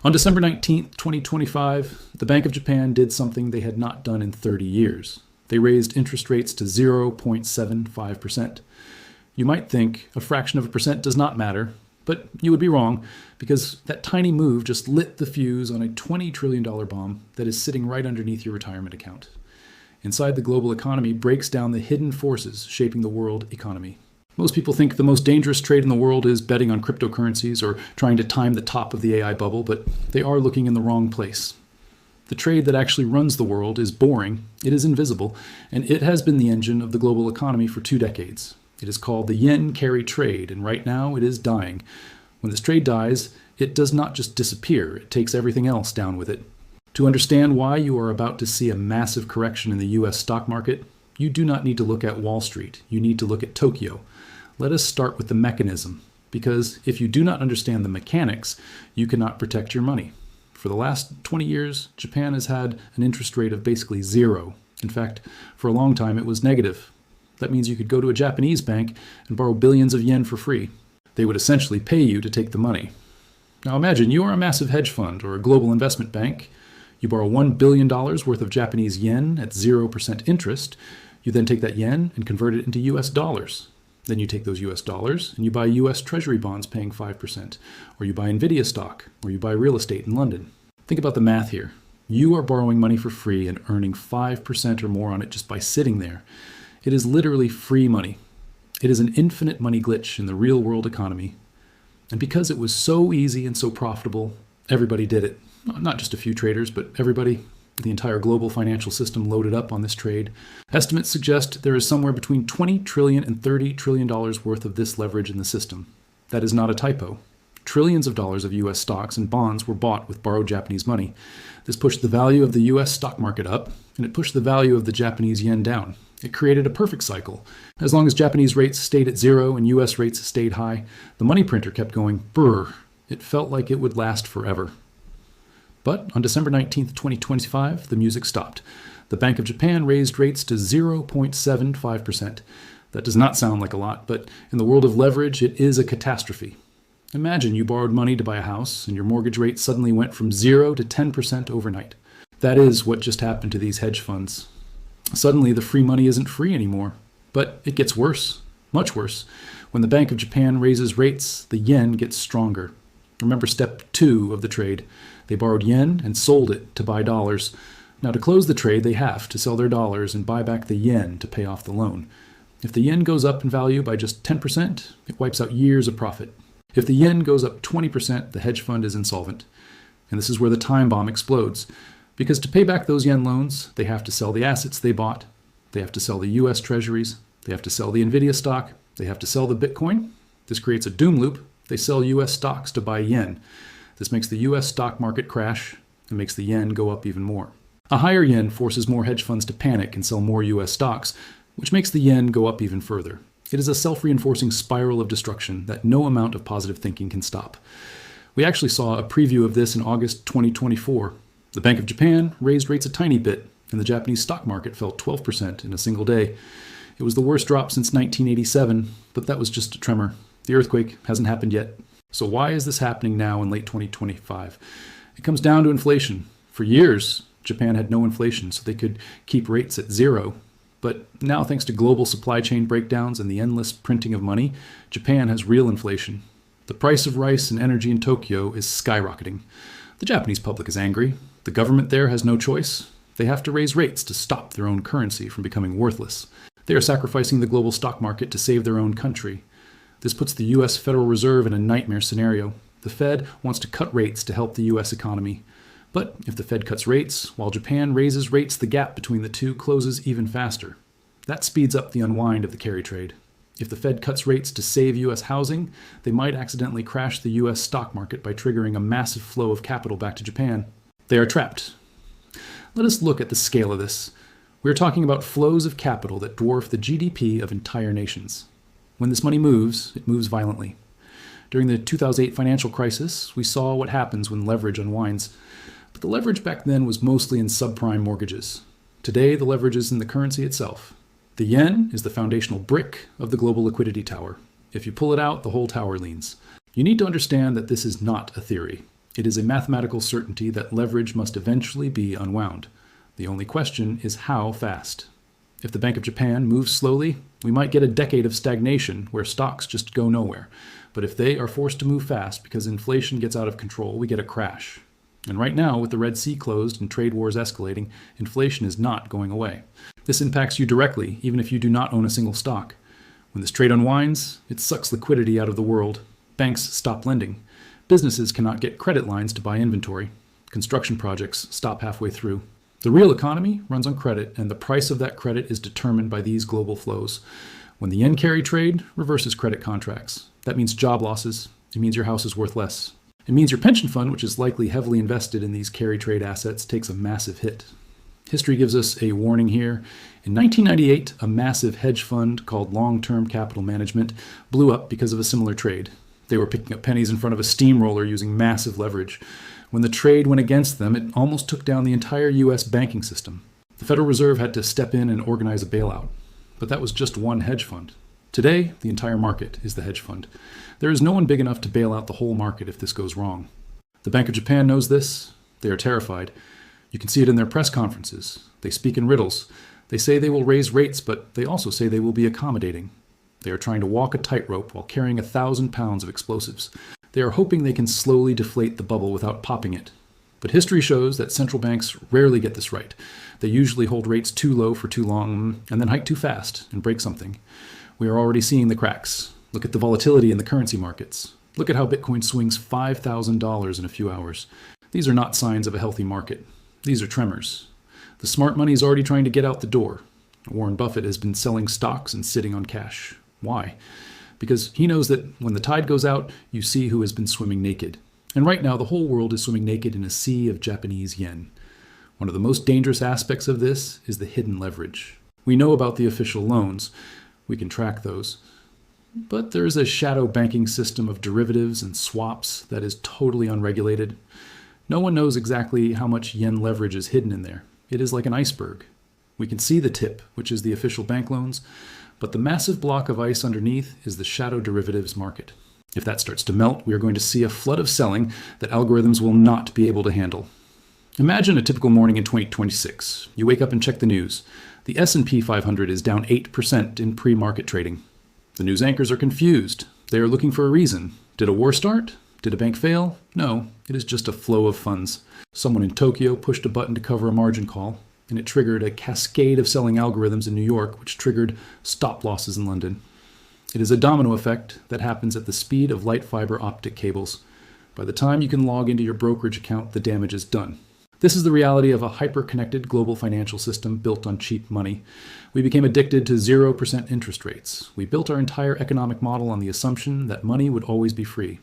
On December 19th, 2025, the Bank of Japan did something they had not done in 30 years. They raised interest rates to 0.75%. You might think a fraction of a percent does not matter, but you would be wrong, because that tiny move just lit the fuse on a $20 trillion bomb that is sitting right underneath your retirement account. Inside the global economy breaks down the hidden forces shaping the world economy. Most people think the most dangerous trade in the world is betting on cryptocurrencies or trying to time the top of the AI bubble, but they are looking in the wrong place. The trade that actually runs the world is boring, it is invisible, and it has been the engine of the global economy for 2 decades. It is called the yen carry trade, and right now it is dying. When this trade dies, it does not just disappear, it takes everything else down with it. To understand why you are about to see a massive correction in the US stock market, you do not need to look at Wall Street, you need to look at Tokyo. Let us start with the mechanism, because if you do not understand the mechanics, you cannot protect your money. For the last 20 years, Japan has had an interest rate of basically 0. In fact, for a long time it was negative. That means you could go to a Japanese bank and borrow billions of yen for free. They would essentially pay you to take the money. Now imagine you are a massive hedge fund or a global investment bank. You borrow $1 billion worth of Japanese yen at 0% interest. You then take that yen and convert it into US dollars. Then you take those US dollars and you buy US Treasury bonds paying 5%, or you buy Nvidia stock, or you buy real estate in London. Think about the math here. You are borrowing money for free and earning 5% or more on it just by sitting there. It is literally free money. It is an infinite money glitch in the real world economy. And because it was so easy and so profitable, everybody did it. Not just a few traders, but everybody. The entire global financial system loaded up on this trade. Estimates suggest there is somewhere between $20 trillion and $30 trillion worth of this leverage in the system. That is not a typo. Trillions of dollars of US stocks and bonds were bought with borrowed Japanese money. This pushed the value of the US stock market up, and it pushed the value of the Japanese yen down. It created a perfect cycle. As long as Japanese rates stayed at 0 and US rates stayed high, the money printer kept going brrr. It felt like it would last forever. But on December 19th, 2025, the music stopped. The Bank of Japan raised rates to 0.75%. That does not sound like a lot, but in the world of leverage, it is a catastrophe. Imagine you borrowed money to buy a house and your mortgage rate suddenly went from 0 to 10% overnight. That is what just happened to these hedge funds. Suddenly, the free money isn't free anymore. But it gets worse, much worse. When the Bank of Japan raises rates, the yen gets stronger. Remember step 2 of the trade. They borrowed yen and sold it to buy dollars. Now to close the trade, they have to sell their dollars and buy back the yen to pay off the loan. If the yen goes up in value by just 10%, it wipes out years of profit. If the yen goes up 20%, the hedge fund is insolvent. And this is where the time bomb explodes. Because to pay back those yen loans, they have to sell the assets they bought. They have to sell the US treasuries. They have to sell the Nvidia stock. They have to sell the Bitcoin. This creates a doom loop. They sell US stocks to buy yen. This makes the US stock market crash and makes the yen go up even more. A higher yen forces more hedge funds to panic and sell more US stocks, which makes the yen go up even further. It is a self-reinforcing spiral of destruction that no amount of positive thinking can stop. We actually saw a preview of this in August 2024. The Bank of Japan raised rates a tiny bit, and the Japanese stock market fell 12% in a single day. It was the worst drop since 1987, but that was just a tremor. The earthquake hasn't happened yet. So why is this happening now in late 2025? It comes down to inflation. For years, Japan had no inflation, so they could keep rates at 0. But now, thanks to global supply chain breakdowns and the endless printing of money, Japan has real inflation. The price of rice and energy in Tokyo is skyrocketing. The Japanese public is angry. The government there has no choice. They have to raise rates to stop their own currency from becoming worthless. They are sacrificing the global stock market to save their own country. This puts the US Federal Reserve in a nightmare scenario. The Fed wants to cut rates to help the US economy. But if the Fed cuts rates, while Japan raises rates, the gap between the two closes even faster. That speeds up the unwind of the carry trade. If the Fed cuts rates to save US housing, they might accidentally crash the US stock market by triggering a massive flow of capital back to Japan. They are trapped. Let us look at the scale of this. We are talking about flows of capital that dwarf the GDP of entire nations. When this money moves, it moves violently. During the 2008 financial crisis, we saw what happens when leverage unwinds. But the leverage back then was mostly in subprime mortgages. Today, the leverage is in the currency itself. The yen is the foundational brick of the global liquidity tower. If you pull it out, the whole tower leans. You need to understand that this is not a theory. It is a mathematical certainty that leverage must eventually be unwound. The only question is how fast. If the Bank of Japan moves slowly, we might get a decade of stagnation where stocks just go nowhere. But if they are forced to move fast because inflation gets out of control, we get a crash. And right now, with the Red Sea closed and trade wars escalating, inflation is not going away. This impacts you directly, even if you do not own a single stock. When this trade unwinds, it sucks liquidity out of the world. Banks stop lending. Businesses cannot get credit lines to buy inventory. Construction projects stop halfway through. The real economy runs on credit, and the price of that credit is determined by these global flows. When the yen carry trade reverses credit contracts. That means job losses. It means your house is worth less. It means your pension fund, which is likely heavily invested in these carry trade assets, takes a massive hit. History gives us a warning here. In 1998, a massive hedge fund called Long-Term Capital Management blew up because of a similar trade. They were picking up pennies in front of a steamroller using massive leverage. When the trade went against them, it almost took down the entire U.S. banking system. The Federal Reserve had to step in and organize a bailout. But that was just one hedge fund. Today, the entire market is the hedge fund. There is no one big enough to bail out the whole market if this goes wrong. The Bank of Japan knows this. They are terrified. You can see it in their press conferences. They speak in riddles. They say they will raise rates, but they also say they will be accommodating. They are trying to walk a tightrope while carrying 1,000 pounds of explosives. They are hoping they can slowly deflate the bubble without popping it. But history shows that central banks rarely get this right. They usually hold rates too low for too long and then hike too fast and break something. We are already seeing the cracks. Look at the volatility in the currency markets. Look at how Bitcoin swings $5,000 in a few hours. These are not signs of a healthy market. These are tremors. The smart money is already trying to get out the door. Warren Buffett has been selling stocks and sitting on cash. Why? Because he knows that when the tide goes out, you see who has been swimming naked. And right now, the whole world is swimming naked in a sea of Japanese yen. One of the most dangerous aspects of this is the hidden leverage. We know about the official loans. We can track those. But there is a shadow banking system of derivatives and swaps that is totally unregulated. No one knows exactly how much yen leverage is hidden in there. It is like an iceberg. We can see the tip, which is the official bank loans, but the massive block of ice underneath is the shadow derivatives market. If that starts to melt, we are going to see a flood of selling that algorithms will not be able to handle. Imagine a typical morning in 2026. You wake up and check the news. The S&P 500 is down 8% in pre-market trading. The news anchors are confused. They are looking for a reason. Did a war start? Did a bank fail? No, it is just a flow of funds. Someone in Tokyo pushed a button to cover a margin call, and it triggered a cascade of selling algorithms in New York, which triggered stop losses in London. It is a domino effect that happens at the speed of light fiber optic cables. By the time you can log into your brokerage account, the damage is done. This is the reality of a hyper-connected global financial system built on cheap money. We became addicted to 0% interest rates. We built our entire economic model on the assumption that money would always be free.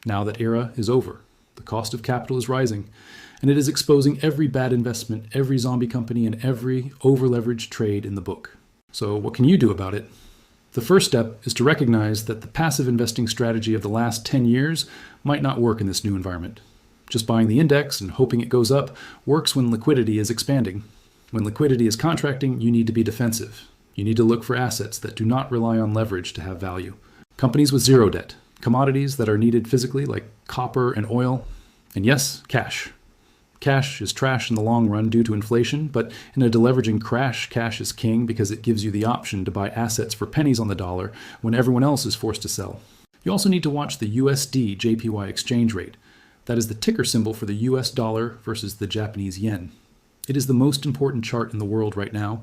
Now that era is over. The cost of capital is rising, and it is exposing every bad investment, every zombie company, and every over-leveraged trade in the book. So what can you do about it? The first step is to recognize that the passive investing strategy of the last 10 years might not work in this new environment. Just buying the index and hoping it goes up works when liquidity is expanding. When liquidity is contracting, you need to be defensive. You need to look for assets that do not rely on leverage to have value. Companies with zero debt, commodities that are needed physically like copper and oil, and yes, cash. Cash is trash in the long run due to inflation, but in a deleveraging crash, cash is king because it gives you the option to buy assets for pennies on the dollar when everyone else is forced to sell. You also need to watch the USD JPY exchange rate. That is the ticker symbol for the US dollar versus the Japanese yen. It is the most important chart in the world right now.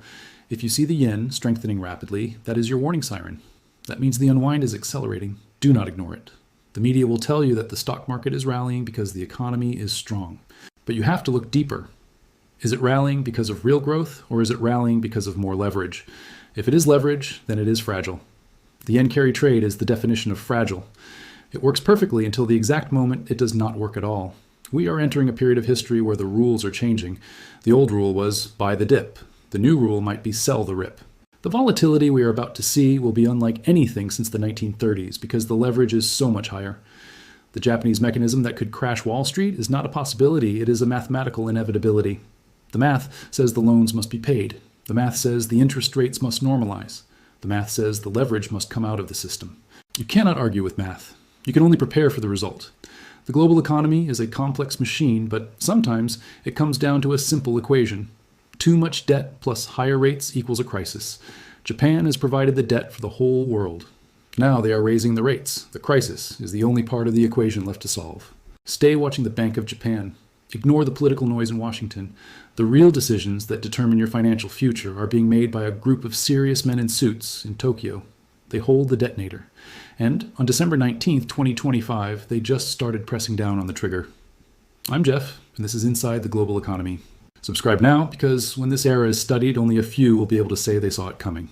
If you see the yen strengthening rapidly, that is your warning siren. That means the unwind is accelerating. Do not ignore it. The media will tell you that the stock market is rallying because the economy is strong. But you have to look deeper. Is it rallying because of real growth, or is it rallying because of more leverage? If it is leverage, then it is fragile. The yen carry trade is the definition of fragile. It works perfectly until the exact moment it does not work at all. We are entering a period of history where the rules are changing. The old rule was buy the dip. The new rule might be sell the rip. The volatility we are about to see will be unlike anything since the 1930s because the leverage is so much higher. The Japanese mechanism that could crash Wall Street is not a possibility, it is a mathematical inevitability. The math says the loans must be paid. The math says the interest rates must normalize. The math says the leverage must come out of the system. You cannot argue with math. You can only prepare for the result. The global economy is a complex machine, but sometimes it comes down to a simple equation. Too much debt plus higher rates equals a crisis. Japan has provided the debt for the whole world. Now they are raising the rates. The crisis is the only part of the equation left to solve. Stay watching the Bank of Japan. Ignore the political noise in Washington. The real decisions that determine your financial future are being made by a group of serious men in suits in Tokyo. They hold the detonator. And on December 19th, 2025, they just started pressing down on the trigger. I'm Jeff, and this is Inside the Global Economy. Subscribe now, because when this era is studied, only a few will be able to say they saw it coming.